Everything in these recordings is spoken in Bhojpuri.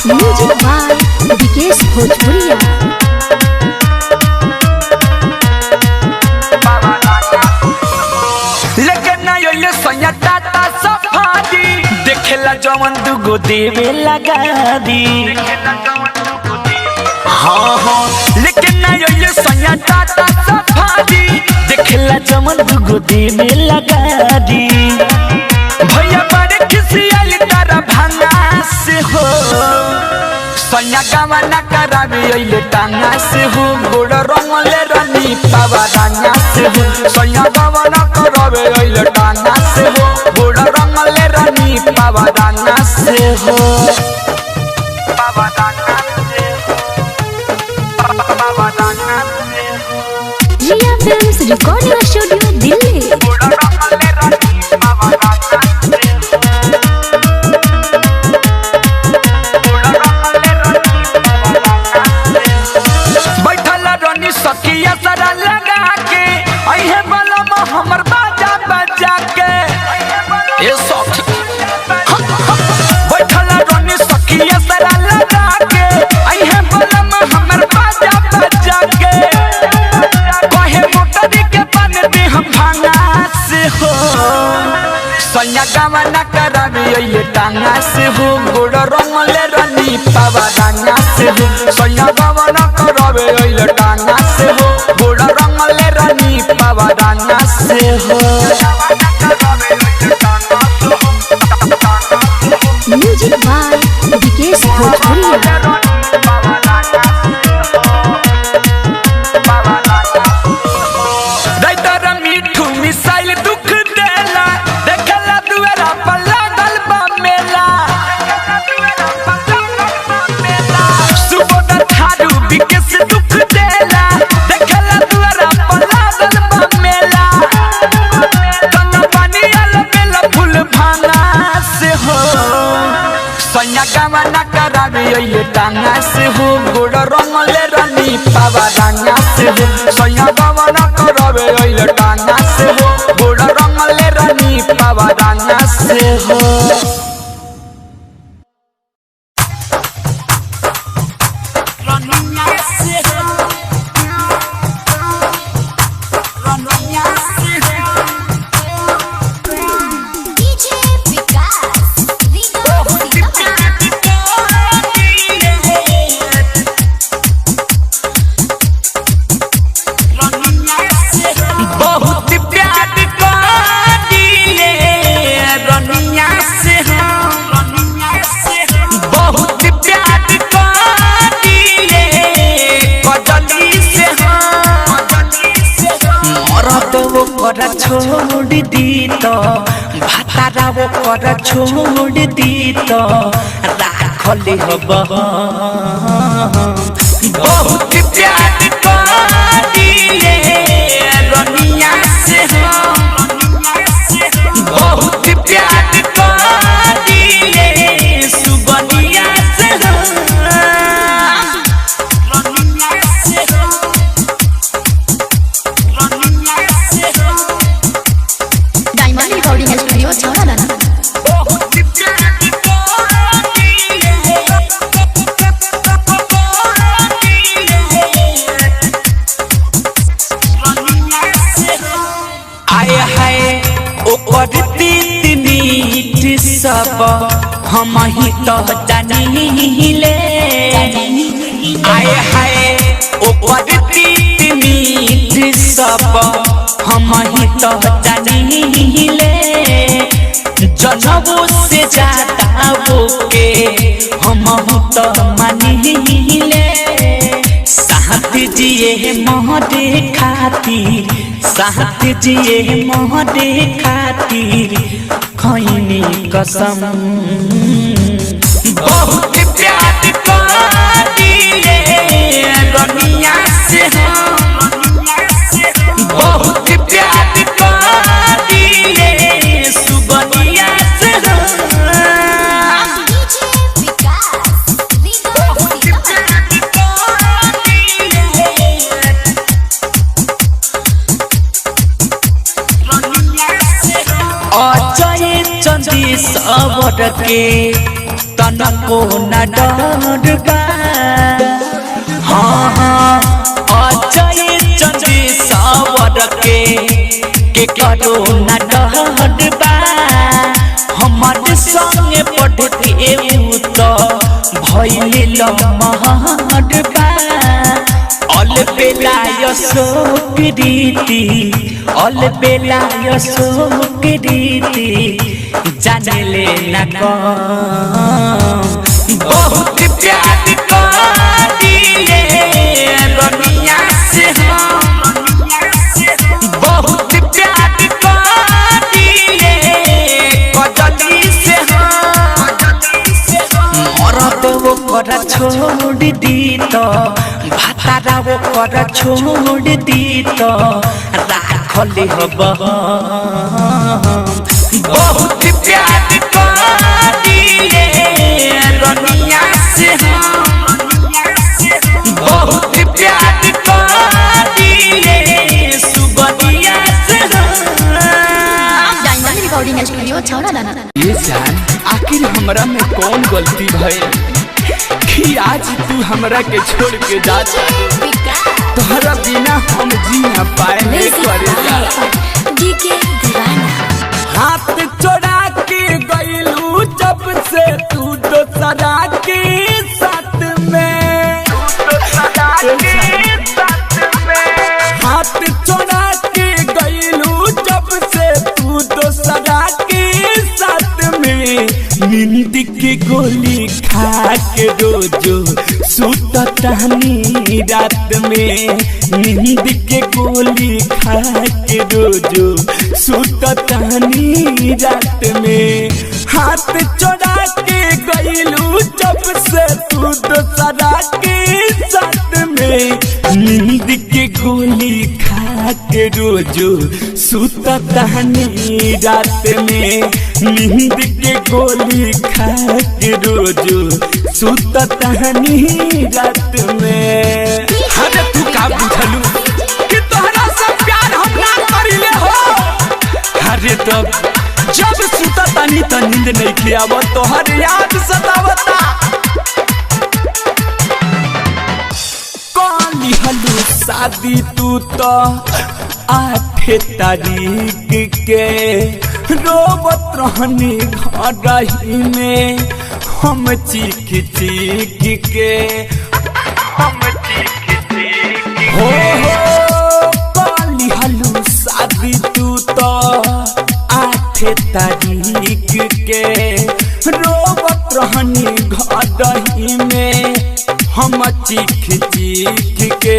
म्यूजिक बाय विकेश भोजपुरिया। लेकिन ये सोया टाटा सफारी देखेला जवन दुगो देवे लगा दी। हाँ हाँ लेकिन ये सोया टाटा सफारी देखेला जवन दुगो देवे लगा दी। भैया बड़े किसी आली तारा भांगा से हो सोया गावा न करावे अइले टांगा से हो गोड़ रंगले रानी पावा रंगा से हो सोया गावा न करावे अइले टांगा से हो गोड़ रंगले रानी पावा रंगा से हो पावा रंगा से हो पावा रंगा से हो। रिया फिल्म्स रिकॉर्डिंग स्टूडियो दिल्ली। गोड़ रंगले रानी पावा रंगा से हो सखिया सरा लगा के अहे बलम हमर बाजा बजा के ए सखी बैठल रोनी सखिया सरा लगा के अहे बलम हमर बाजा बजा के कहे मोटरी के पानी दे हम भांगा से हो सैया गावा न करावे अइले टांगा से हो गोड़ रंगले रानी पावा रंगा से हो सैया गावा न करावे अइले टांगा से हो गोड़ रंगले रानी पावा रंगा से हो। म्यूजिक बाय विकेश भोजपुरिया। मीठू मिसाइल दुख देला देखला दुआरा पर लागल बा मेला सुबोध थारू विकेश दुख देला देखला दुआरा पर लागल बा मेला तना पानी आला मेला फूल भांगा से हो सैया गावा न करावे अइले टांगा से हो गोड़ रंगले रानी पावा रंगा से हो सैया गावा न करावे अइले टांगा से हो गोड़ रंगले रानी पावा रंगा से हो। छोड़ दी तो भातारा वो कर छोड़ दी तो राखले हब बहुत प्यार करिले रनिया से बहुत प्यार करिले सुबनिया से सब हम ही तो जानिले आए हाय ओकर प्रीत मीठ सब हम ही तो जानिले जनबो से ज्यादा वो के हम तो मानिले साथ जिए मोहरे खातिर साथ जिए मोहरे खातिर खैनी कसम बहुत प्यार करिले रनिया से बहुत प्यार करिले सुबनिया से चंदी सवर के तनको न डर बा। हाँ हाँ अजय चंदी सवर के करो न डर बा। हमारे संगे पढ़ के तो भइले लमहर बा। अल बेला यशोकृति अल बेला यशोकृति जाने ले न बहुत प्यार करिले रनिया से हम बहुत प्यार करिले कजली से हम मरद वो कर छोड़ दी तो भातारा वो कर छोड़ दी तो राखले हब बहुत प्यार करिले रनिया से हम बहुत प्यार करिले सुबनिया से हम। डायमंड रिकॉर्डिंग स्टूडियो छौड़ा दाना। ये जान आखिर हमरा में कौन गलती भइल कि आज तू हमरा के छोड़ के जा तोहरा बिना हम जी न पाए करेगा। हाथ चोरा के गइलू जब से तू दोसरा के साथ में हाथ चोरा के गइलू जब से तू दोसरा के साथ में नींद की गोली खा के रोजो सुततानी रात में नींद के गोली खा के रोजो सुततानी रात में हाथ चोरा के गइलू जब से तू दोसरा के साथ में नींद के गोली खा के रोजो सुततानी रात में नींद के गोली खा के रोजो सुततानी रात में। अरे तू का बुझलू कि तोहरा से प्यार हम ना करिले हो। अरे तब जब सुततानी त नींद नहीं खियाव तोहर याद सतावता। कौन हलू शादी तू तो 8 तारीख के रोबत रहनी घर में हम चीख चीख के हो काली हलू शादी तू तो 8 तारीख के रोबत रहनी घर में हम चीख चीख के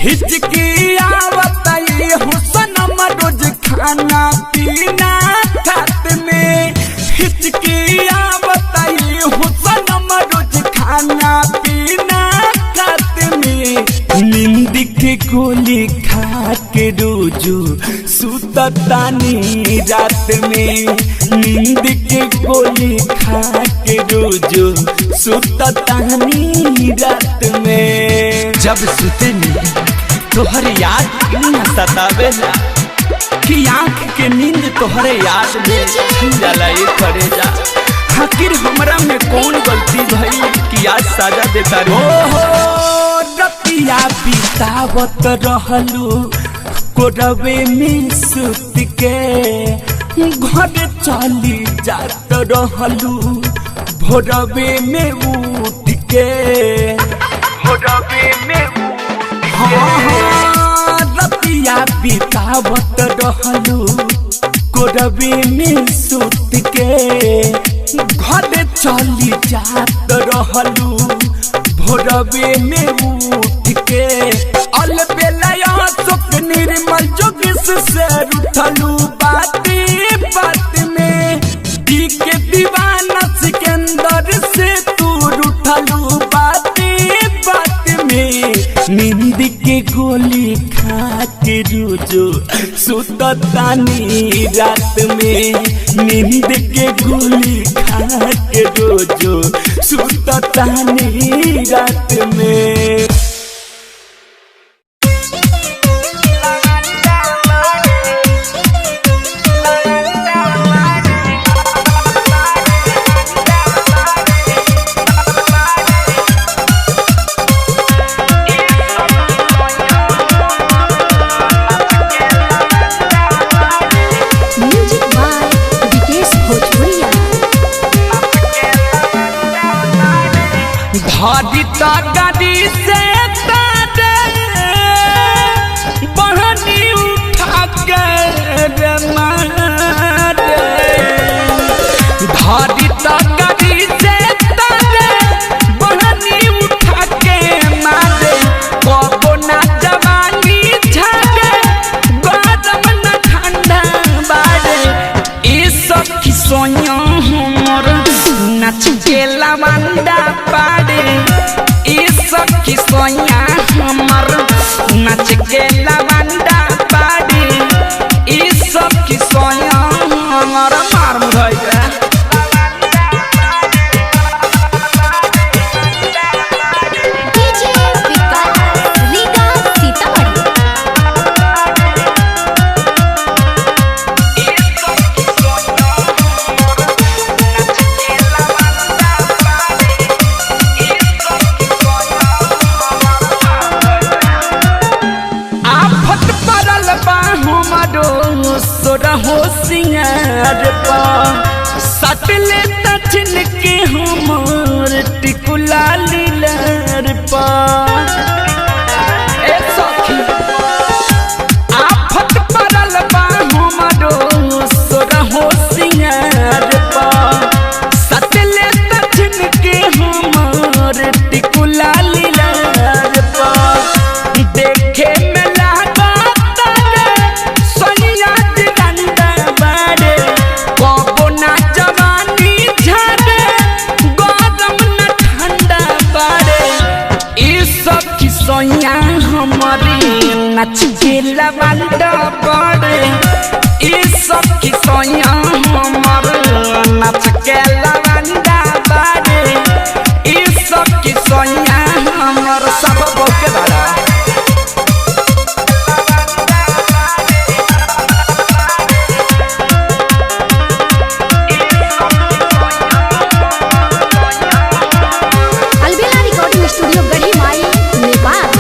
हिचकी आवताई हुसन रोज खाना पीना खात में हिचकी आवताई हुसन रोज खाना पीना खात में नींद के गोली खा के रोजो सुततानी रात में नींद के गोली खा के रोजो सुततानी रात में। जब सुते नींद तोहर याद न सतावेला कि आँख के नींद तोहरे याद में छन जाला ये करेजा। आखिर हमरा में कौन गलती भई कि आज सजा देता रे। रतिया बितावत रहलू कोरवे में सुत के घर चली जात रहलू भोरवे में उठ के रतिया बितावत रहलू कोरवे में सुत के घर चली जात रहलू भोरवे में उठ के अल बेला सुख निर्मल जोगिस से उठलू बात बात में दी के दीवाना सिकंदर से तू उठलू बात बात में नींद के गोली खा के रोजो सुततानी रात में नींद के गोली खा के रोजो सुततानी रात में। के लवंडा बाड़ी ई सब की सोया हमारा मार मुधैया डीजे विकास रीगा सीतामढ़ी। आफत पड़ल बा हमारो सोरहो सिंगार पा सटले तछन के हमर टिकुला लीलर पा ए सखी आफत पड़ल बा हमारो सोरहो सिंगार पा सटले तछन के हमर टिकुला लीलर पा देखे में लगा सोनिया रंगा बाड़े कबो ना जवानी झाड़े गरम न ठंडा बाड़े ई सब की सोनिया हमारी नच के लवंडा बाड़े ई सब की सोनिया हमारी नच के लवंडा बाड़े ई सब की सोनिया हमार सब बोके बाड़ा अलबेला रिकॉर्डिंग स्टूडियो गढ़ी माई नेपाल।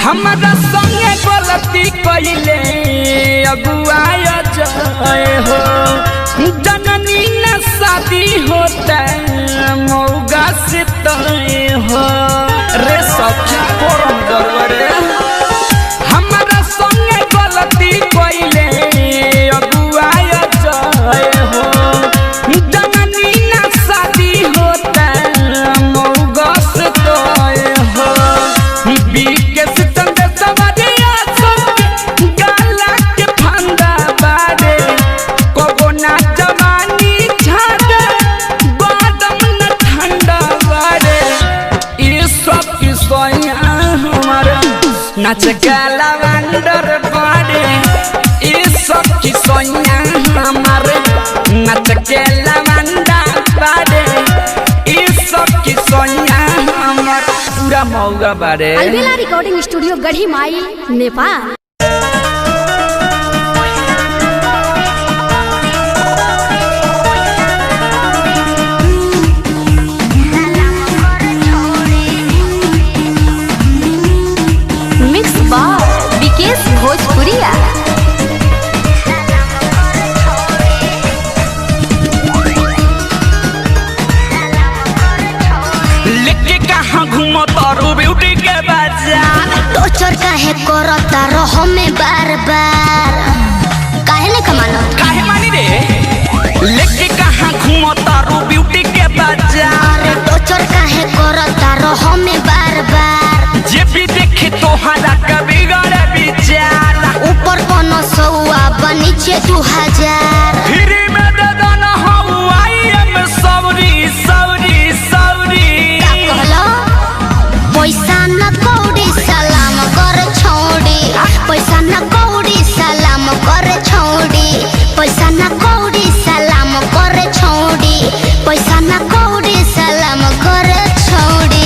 हमारा संगे गलती कइले अगुआय जाए हो जननी न शादी होता मौगा से तय हो रे सखी परम गरबरे हमारा संगे गलती कइले अगुआय जाए हो जननी न शादी होता मौगा से तय हो बीकेस चंद सवरिया सब गाला के फंदा बाड़े कबो ना जवानी झाड़े गरम न ठंडा बाड़े ई सब की सोया हमारा नाच गाला वंडर बाड़े ई सब की सोया हमारे नाच गाला वंडा बाड़े ई सब की सोया हमारा पूरा मौगा बाड़े अलबेला रिकॉर्डिंग स्टूडियो गढ़ी माई नेपाल। मिक्स बार विकेश भोजपुरिया। लेके कहाँ घूमो तारू ब्यूटी के बाजार टोचर काहे करता रहो में बार बार काहे ने कमानो काहे मानी रे लेके कहाँ घूमो तारू ब्यूटी के बाजार अरे टोचर काहे करता रहो में बार बार जे भी देखे तोहरा का बिगड़े विचार ऊपर 500 नीचे 2000 फ्री में दे देना हवाई में सवरी सवरी सवरी का कहलो पैसा न कौड़ी सलाम कर छोड़ी पैसा न कौड़ी सलाम कर छोड़ी पैसा न कौड़ी सलाम कर छोड़ी पैसा न कौड़ी सलाम कर छोड़ी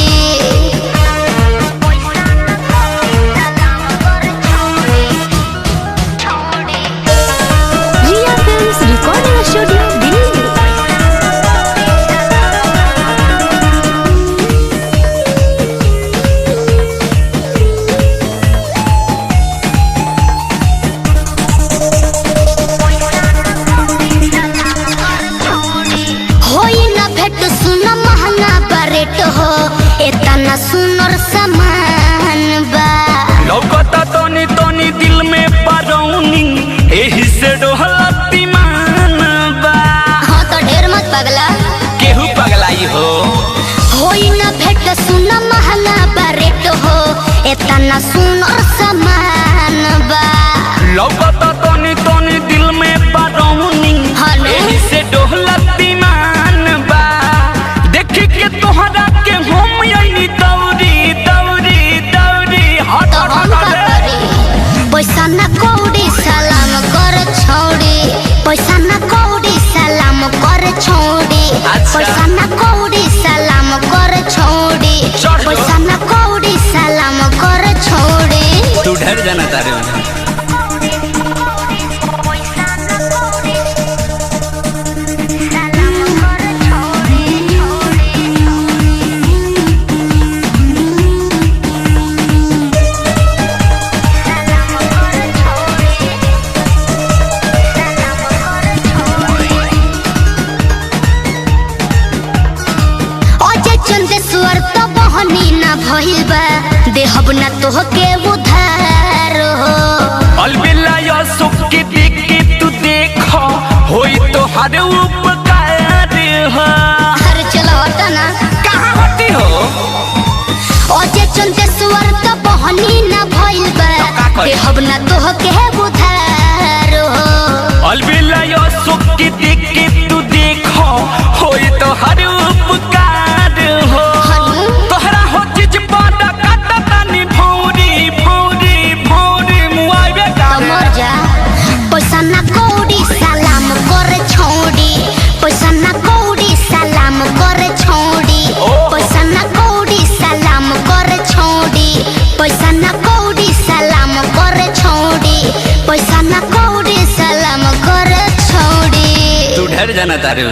रिया फिल्म्स रिकॉर्डिंग स्टूडियो दिल्ली। होई न भेट सुन महंगा बरेट हो एतना सुनर सामान बा लौकता तोनी तोनी दिल में परौनी एही से डोहलती मान बा हाँ तो ढेर मत पगला केहू पगलाई हो होई न भेट सुन महंगा बरेट हो एतना सुनर सामान बा लौकता तोनी तोनी दिल में परौनी हाँ ना। एही से डोहलती मान बा देख के तोहरा के हम यही दौड़ी ढेर जाना तारे भइल बा देहब ना तोहके उधार हो अलबिला यो सुख के देख के तू देख होई तो हर उपकार हो। अरे चलो हटा ना कहाँ होती हो ओजे चंदे सुअर तो बहनी ना भइल बा देहब ना तोहके उधार हो अलबिला यो सुख के देख के तू देख होई तो हर उपकार हो। तोहरा हो चीज बाटा काटा तानी भौरी भौरी भौरी मुआवे मर जा पैसा ना कौड़ी सलाम कर छोड़ी पैसा ना कौड़ी सलाम कर छोड़ी पैसा ना कौड़ी सलाम कर छोड़ी पैसा ना कौड़ी सलाम कर छोड़ी पैसा ना कौड़ी सलाम कर छोड़ी तू ढेर जाना तारे